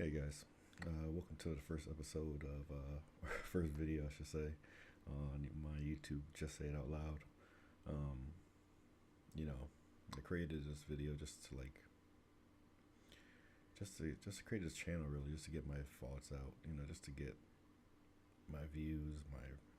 Hey guys, welcome to the first episode of first video, I should say, on my YouTube. Just say it out loud. Um, you know, I created this video just to just to create this channel really, just to get my thoughts out. Just to get my views,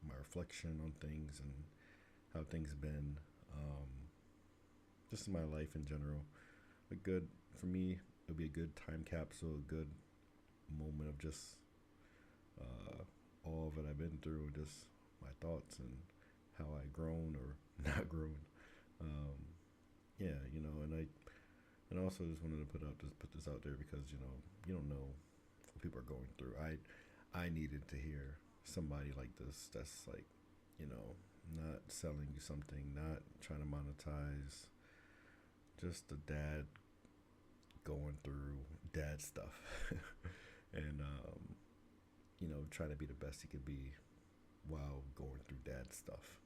my reflection on things and how things been. Just in my life in general. A good for me, it'll be a good time capsule, a good moment of just uh, all that I've been through, and just my thoughts and how I grown or not grown. Um, yeah, and also just wanted to put this out there because you don't know what people are going through. I needed to hear somebody like this that's like not selling you something, not trying to monetize, just a dad going through dad stuff, and trying to be the best he could be while going through dad stuff.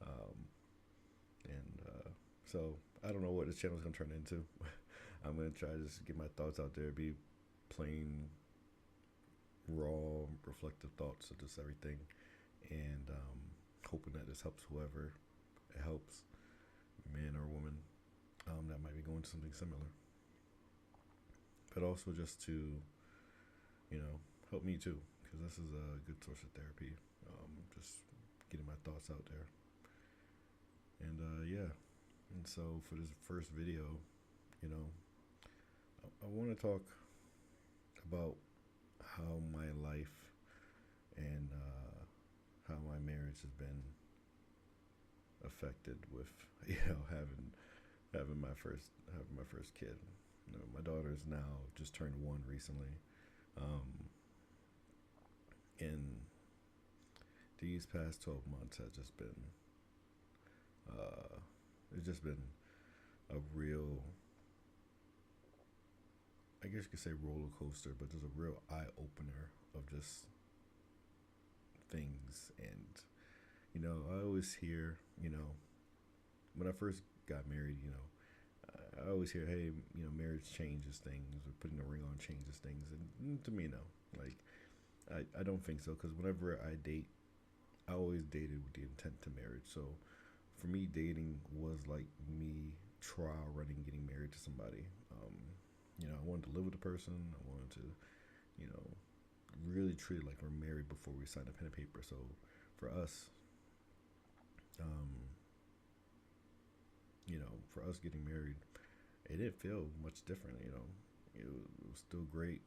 Um, and so I don't know what this channel is gonna turn into. I'm gonna try to just get my thoughts out there, be plain, raw, reflective thoughts of just everything, and hoping that this helps whoever it helps, man or woman, that might be going through something similar. But also just to help me too, because this is a good source of therapy. Just getting my thoughts out there, and yeah. And so for this first video, you know, I want to talk about how my life and how my marriage has been affected with having my first kid. My daughter's now just turned one recently, um, and these past 12 months have just been uh, it's just been a real, I guess you could say, roller coaster, but there's a real eye opener of just things. And I always hear, when I first got married, I always hear, hey, marriage changes things, or putting a ring on changes things. And to me, no. Like, I don't think so, because whenever I date, I always dated with the intent to marriage. So for me, dating was like me trial running getting married to somebody. I wanted to live with the person. I wanted to, you know, really treat it like we're married before we sign a pen and paper. So for us, um, for us getting married, it didn't feel much different. It was still great.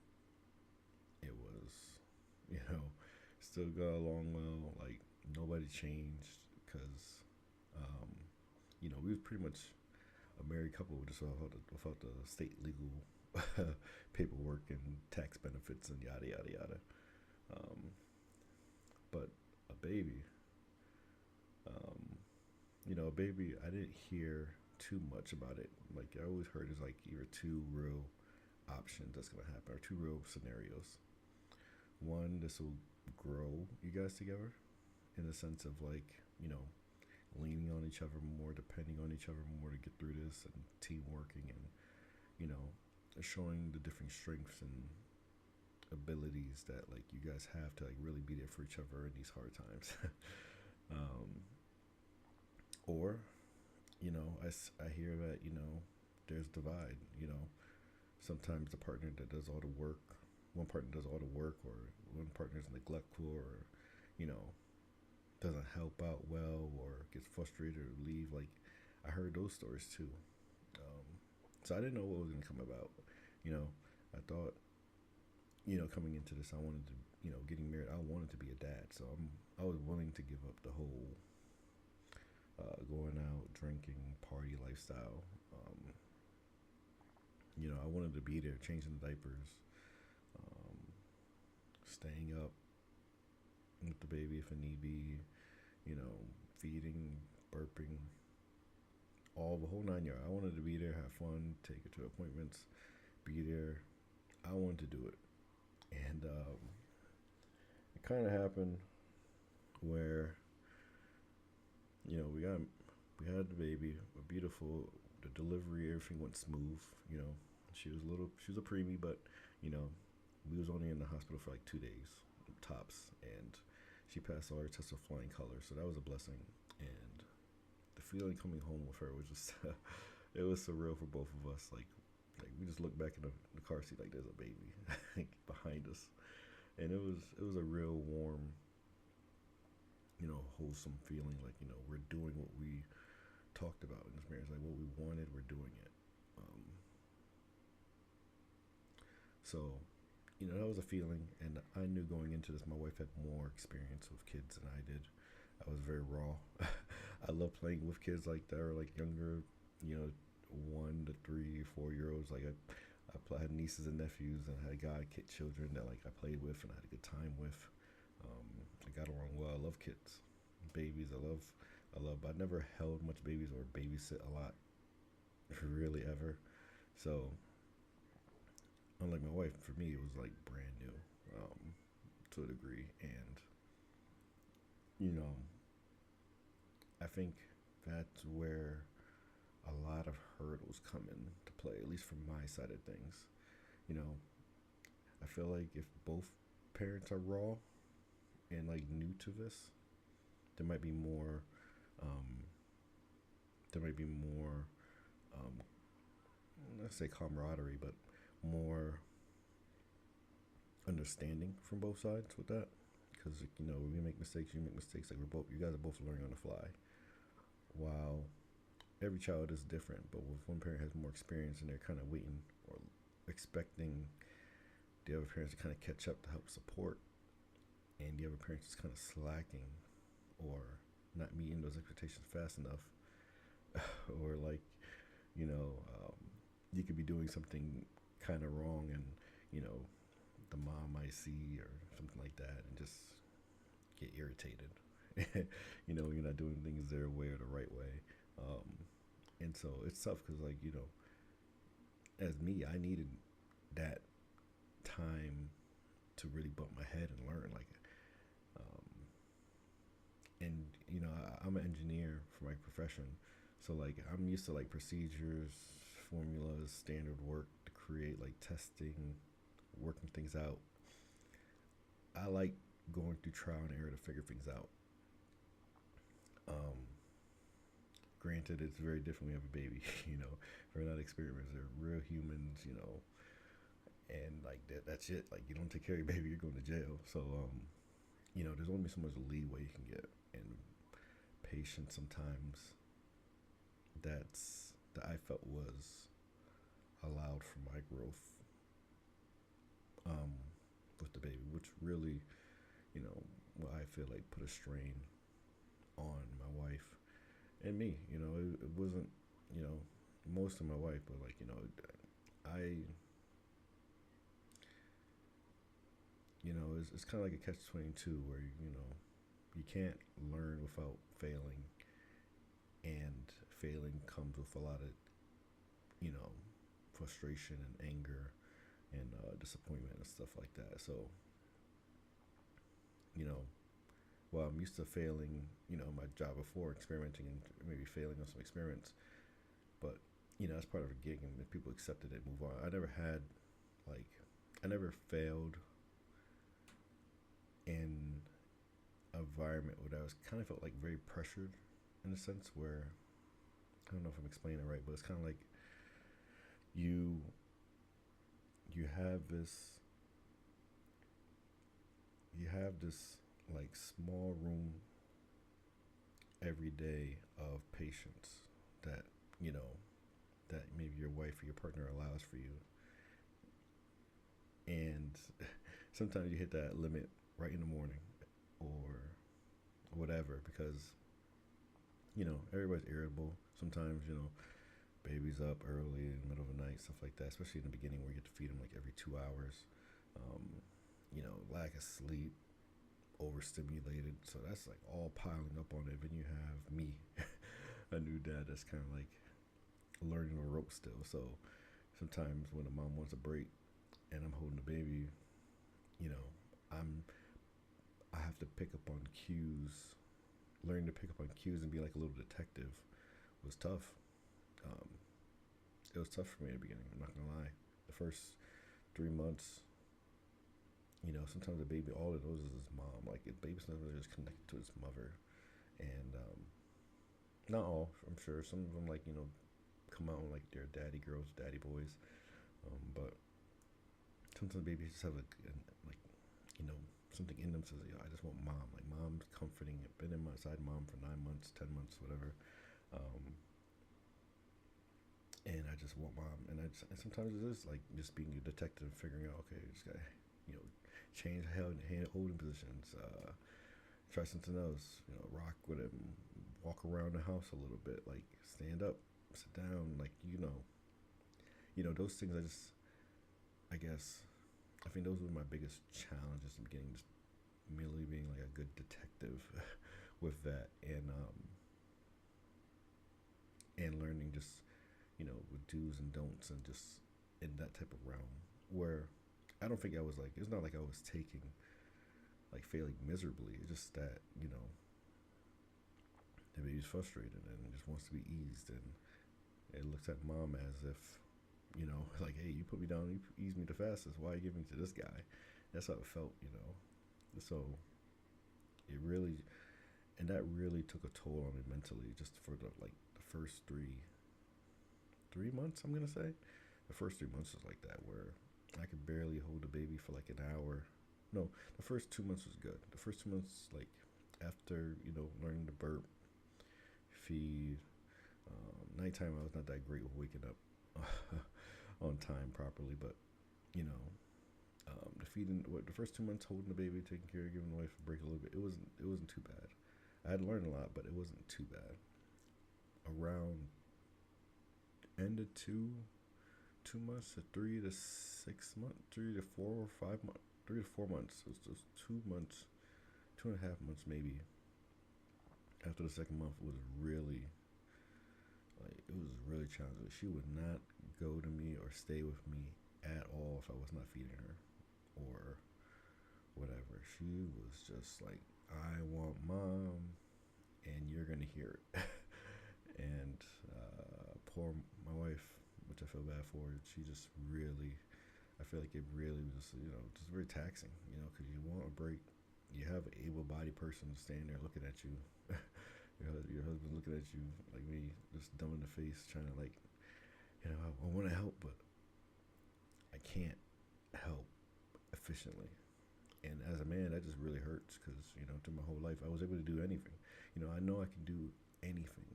It was, you know, still got along well. Like nobody changed because, um, we was pretty much a married couple just without the state legal paperwork and tax benefits and yada yada yada. Um, but a baby, um, a baby, I didn't hear too much about it. Like I always heard there's like either two real options that's gonna happen or two real scenarios. One, this will grow you guys together in the sense of like leaning on each other more, depending on each other more to get through this, and teamworking, and you know showing the different strengths and abilities that like you guys have to like really be there for each other in these hard times. um, or I hear that there's divide. Sometimes the partner that does all the work, one partner does all the work, or one partner's neglectful, or you know doesn't help out well, or gets frustrated or leave. Like I heard those stories too. Um, so I didn't know what was gonna come about. You know, I thought coming into this, I wanted to getting married. I wanted to be a dad, so I was willing to give up the whole going out, drinking, party lifestyle. I wanted to be there, changing the diapers, um, staying up with the baby if it need be, feeding, burping, all the whole 9 yards. I wanted to be there, have fun, take her to appointments, be there. I wanted to do it, and it kind of happened where we had the baby, a beautiful. The delivery, everything went smooth. She was a preemie, but you know, We was only in the hospital for like 2 days tops, and she passed all her tests with flying colors, so that was a blessing. And the feeling coming home with her was just it was surreal for both of us. Like we just looked back in the car seat like there's a baby behind us, and it was a real warm, wholesome feeling. Like we're doing what we talked about in this marriage, like what we wanted, we're doing it. Um, so that was a feeling, and I knew going into this, my wife had more experience with kids than I did. I was very raw. I love playing with kids like that, or like younger, you know, 1 to 3, 4 year olds. Like I had nieces and nephews, and I had god kid children that like I played with and I had a good time with. I got along well. I love kids, babies. But I never held much babies or babysit a lot, really ever. So unlike my wife, for me it was like brand new, to a degree, and you know, I think that's where a lot of hurdles come into play, at least from my side of things. You know, I feel like if both parents are raw and like new to this, there might be more. Um, there might be more. Um, let's say camaraderie, but more understanding from both sides with that. Because we make mistakes, you make mistakes. Like you guys are both learning on the fly. While every child is different, but if one parent has more experience and they're kind of waiting or expecting the other parents to kind of catch up to help support, and the other parents is kind of slacking or not meeting those expectations fast enough, or like you know, um, you could be doing something kind of wrong, and you know, the mom might see or something like that, and just get irritated. You're not doing things their way or the right way, um, and so it's tough because as me, I needed that time to really bump my head and learn, um, and I'm an engineer for my profession, so like I'm used to like procedures, formulas, standard work to create like testing, working things out. I like going through trial and error to figure things out. um, Granted, it's very different when you have a baby. We're not experiments, they're real humans, and like that's it. Like you don't take care of your baby, you're going to jail. So there's only so much leeway you can get, and patience sometimes that I felt was allowed for my growth, um, with the baby, which really, I feel like put a strain on my wife and me. It wasn't, you know, most of my wife, but like, I, it's kind of like a catch 22 where, you can't learn without failing, and failing comes with a lot of, you know, frustration and anger and disappointment and stuff like that. So, you know, while I'm used to failing, my job before, experimenting and maybe failing on some experiments, but that's part of a gig, and if people accepted it, move on. Like, I never failed in an environment where I was kind of felt like very pressured, in a sense where I don't know if I'm explaining it right, but it's kind of like you you have this you have this like small room every day of patience that you know that maybe your wife or your partner allows for you, and sometimes you hit that limit right in the morning or whatever, because everybody's irritable sometimes. Baby's up early in the middle of the night, stuff like that, especially in the beginning where you get to feed them like every 2 hours. um, Lack of sleep, overstimulated, so that's like all piling up on it. Then you have me, a new dad that's kind of like learning the ropes still. So sometimes when a mom wants a break and I'm holding the baby, you know, I'm I have to pick up on cues. Learning to pick up on cues and be like a little detective was tough. Um, it was tough for me at the beginning. I'm not gonna lie. The first 3 months, sometimes the baby, all it knows is his mom. Like, the baby's never just connected to his mother. And not all, I'm sure. Some of them, like, come out like they're daddy girls, daddy boys. But sometimes babies just have like, you know, something in them says, yo, I just want mom. Like, mom's comforting. I've been in my side mom for 9 months, 10 months, whatever. Um, and I just want mom. And sometimes it is like just being a detective, and figuring out, okay, just gotta, you know, change hand holding positions. Try something else. Rock with him, walk around the house a little bit, like stand up, sit down, like those things. I guess, I think those were my biggest challenges in the beginning, just merely being like a good detective with that, and learning just with do's and don'ts, and just in that type of realm where I don't think I was like, it's not like I was taking like failing miserably. It's just that the baby's frustrated and just wants to be eased, and it looks at mom as if like, hey, you put me down, you ease me the fastest, why are you giving me to this guy? That's how it felt. So it really, and that really took a toll on me mentally, just for the first three months, I'm gonna say. The first 3 months was like that, where I could barely hold the baby for like an hour. No, the first 2 months was good. The first 2 months, like, after learning to burp, feed, nighttime, I was not that great with waking up on time properly, but the feeding, the first 2 months holding the baby, taking care of, giving the wife a break a little bit, it wasn't too bad. I had to learn a lot, but it wasn't too bad. Around end of 2 months to 3 to 6 months, 3 to 4 or 5 months, 3 to 4 months. It was just 2 months, 2.5 months maybe. After the second month was really, like, it was really challenging. She would not go to me or stay with me at all if I was not feeding her or whatever. She was just like, I want mom, and you're gonna hear it. And poor my wife, which I feel bad for, she just really, I feel like it really was just very taxing, because you want a break. You have an able-bodied person standing there looking at you. Your husband looking at you like me, just dumb in the face, trying to, like, I want to help, but I can't help efficiently. And as a man, that just really hurts, because through my whole life, I was able to do anything. I know I can do anything.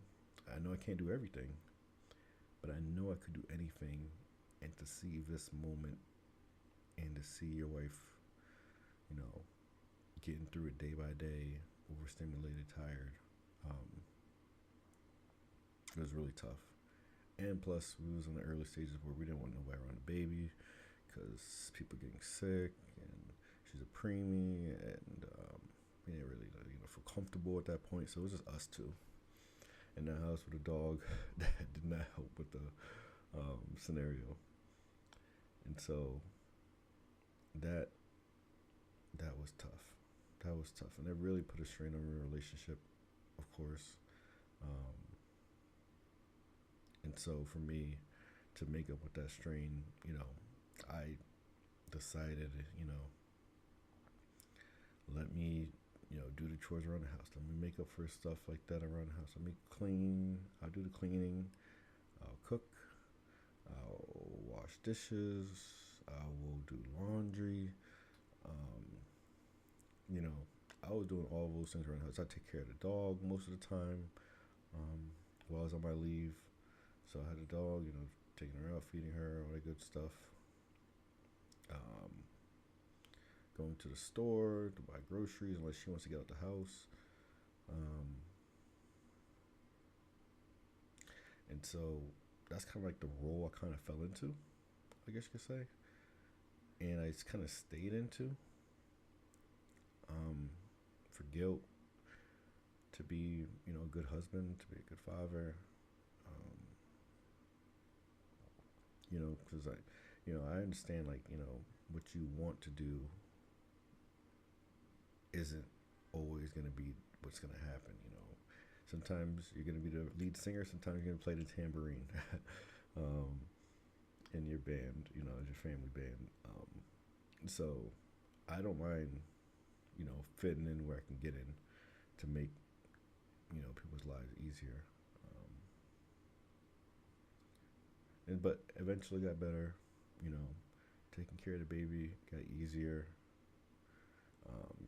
I know I can't do everything, but I know I could do anything. And to see this moment, and to see your wife, you know, getting through it day by day, overstimulated, tired, it was really tough. And plus, we was in the early stages where we didn't want nobody around the baby, because people getting sick, and she's a preemie, and we didn't really feel comfortable at that point. So it was just us two in the house with a dog. That did not help with the scenario. And so that that was tough. That was tough, and it really put a strain on our relationship, of course. Um, and so for me to make up with that strain, I decided, let me, do the chores around the house. Let me make up for stuff like that around the house. Let me clean. I'll do the cleaning. I'll cook. I'll wash dishes. I will do laundry. Um, you know, I was doing all those things around the house. I take care of the dog most of the time while I was on my leave. So I had a dog, taking her out, feeding her, all that good stuff. Um, Going to the store to buy groceries unless she wants to get out the house. And so that's kind of like the role I kind of fell into, I guess you could say. And I just kind of stayed into for guilt, to be, a good husband, to be a good father. Because I understand, like, what you want to do isn't always going to be what's going to happen. Sometimes you're going to be the lead singer, sometimes you're going to play the tambourine in your band, as your family band. So I don't mind, fitting in where I can get in to make, people's lives easier. Um, and but eventually got better. You know, taking care of the baby got easier.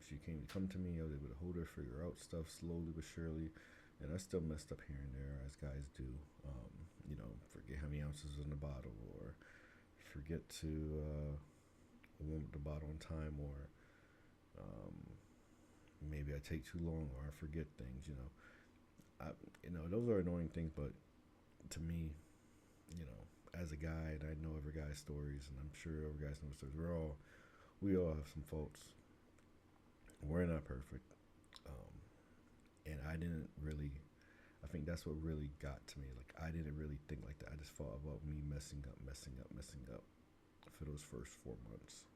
She came to come to me. I was able to hold her, figure out stuff slowly but surely. And I still messed up here and there, as guys do. Forget how many ounces in the bottle, or forget to warm up the bottle in time, or um, maybe I take too long, or I forget things. Those are annoying things. But to me, as a guy, and I know every guy's stories, and I'm sure every guy's knows stories. We all have some faults. We're not perfect. Um, and I didn't really. I think that's what really got to me. Like, I didn't really think like that. I just thought about me messing up for those first 4 months,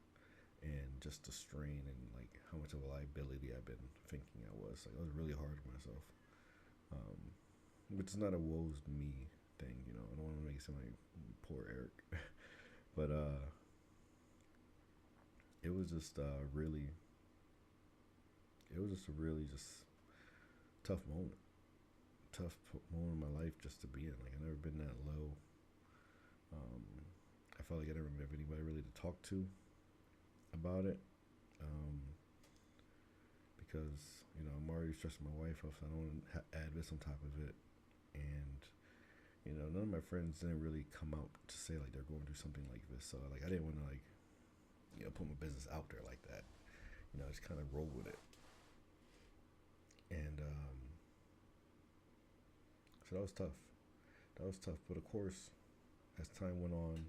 and just the strain and like how much of a liability I've been thinking I was. Like, I was really hard on myself, um, which is not a woe's me thing. I don't want to make it sound like poor Eric, but it was just really, it was just a really just tough moment. Moment in my life just to be in. Like, I've never been that low. Um, I felt like I didn't have anybody really to talk to about it. Um, because I'm already stressing my wife out, so I don't want to add this on top of it. And none of my friends didn't really come out to say like they're going through something like this. So like I didn't want to like put my business out there like that. Just kind of roll with it. And so that was tough. That was tough. But of course, as time went on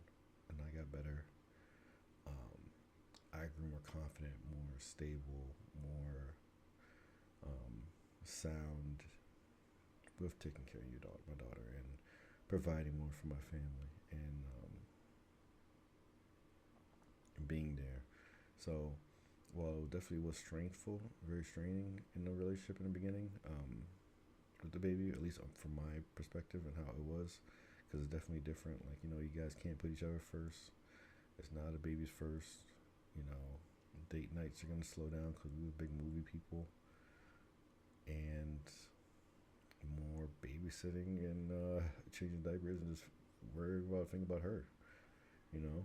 and I got better, um, I grew more confident, more stable, more sound with taking care of my daughter, and providing more for my family, and being there. So, while it definitely was strengthful, very straining in the relationship in the beginning, with the baby, at least from my perspective and how it was, because it's definitely different. Like, you guys can't put each other first. It's not the baby's first. You know, date nights are going to slow down because we were big movie people, and more babysitting and changing diapers and just worry about thinking about her, you know.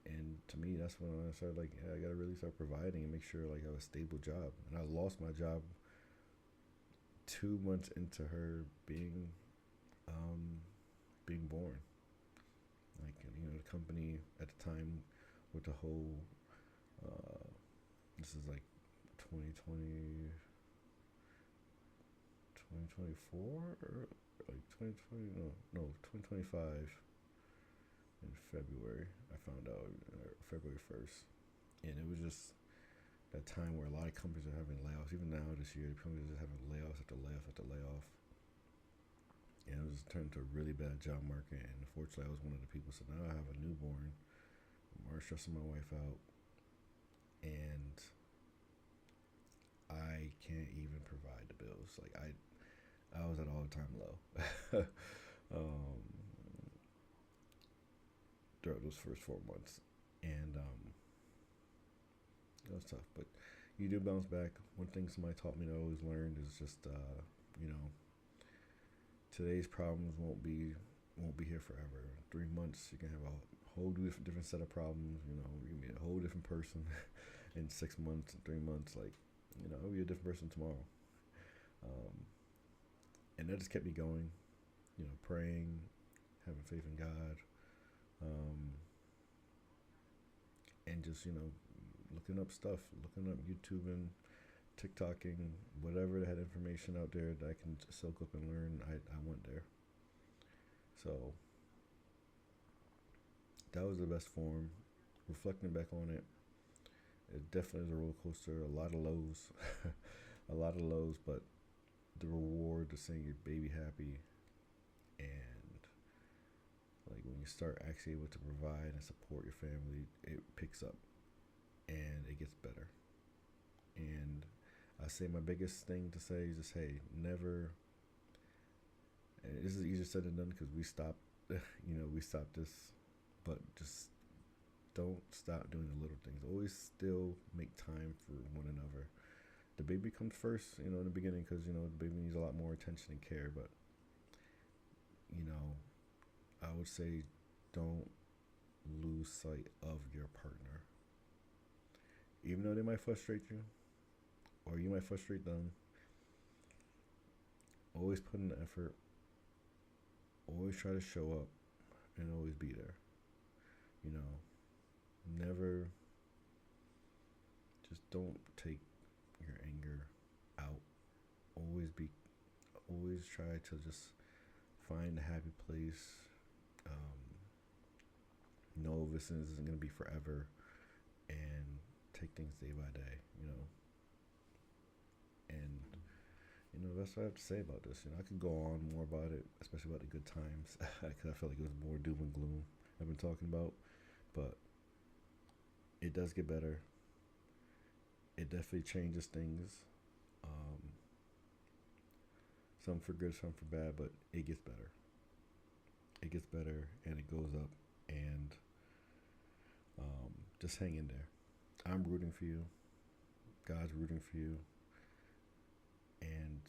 And to me, that's when I started like, yeah, I gotta really start providing and make sure like I have a stable job. And I lost my job 2 months into her um, being born. Like, the company at the time with the whole, uh, this is like 2020, 2024 or like 2020, no 2025 in February. I found out February 1st, and it was just that time where a lot of companies are having layoffs. Even now this year, the companies are just having layoffs after layoff after layoff, and it was turned to a really bad job market. And unfortunately, I was one of the people. So now I have a newborn. I'm already stressing my wife out, and I can't even provide the bills. Like, I was at all time low. um, throughout those first 4 months, and it was tough. But you do bounce back. One thing somebody taught me to always learn is just you know today's problems won't be here forever. 3 months you can have a whole different set of problems. You can be a whole different person in 6 months and 3 months. Like, I'll be a different person tomorrow. Um, and that just kept me going. Praying, having faith in God, um, and just looking up stuff, looking up YouTube and TikToking, whatever that had information out there that I can soak up and learn. I went there. So that was the best form. Reflecting back on it, it definitely is a roller coaster. A lot of lows, a lot of lows, but the reward of seeing your baby happy, and like when you start actually able to provide and support your family, it picks up and it gets better. And I say my biggest thing to say is just, hey, never. And this is easier said than done because we stopped, we stopped this, but just don't stop doing the little things. Always still make time for one another. The baby comes first, in the beginning, because the baby needs a lot more attention and care. But you know, I would say don't lose sight of your partner, even though they might frustrate you or you might frustrate them. Always put in the effort. Always try to show up and always be there. You know, never just don't take your anger out. Always be, always try to just find a happy place. Know this isn't going to be forever, and take things day by day, And, that's what I have to say about this. I could go on more about it, especially about the good times, because I feel like it was more doom and gloom I've been talking about. But it does get better. It definitely changes things. Um, some for good, some for bad, but it gets better. It gets better, and it goes up, and just hang in there. I'm rooting for you. God's rooting for you, and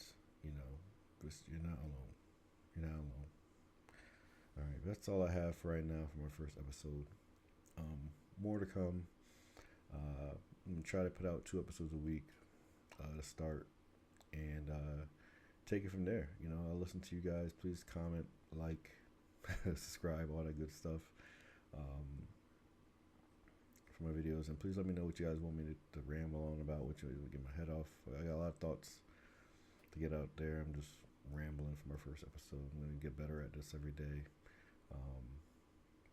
you know, you're not alone. You're not alone. All right, that's all I have for right now for my first episode. More to come. I'm gonna try to put out 2 episodes a week to start, and take it from there. I'll listen to you guys. Please comment, like, subscribe, all that good stuff for my videos, and please let me know what you guys want me to ramble on about. What you get my head off. I got a lot of thoughts to get out there. I'm just rambling for my first episode. I'm gonna get better at this every day.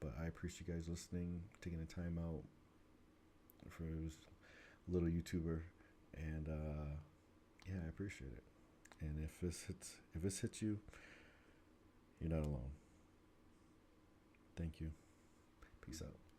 But I appreciate you guys listening, taking the time out for this little YouTuber, and yeah, I appreciate it. And if this hits you, you're not alone. Thank you. Peace out.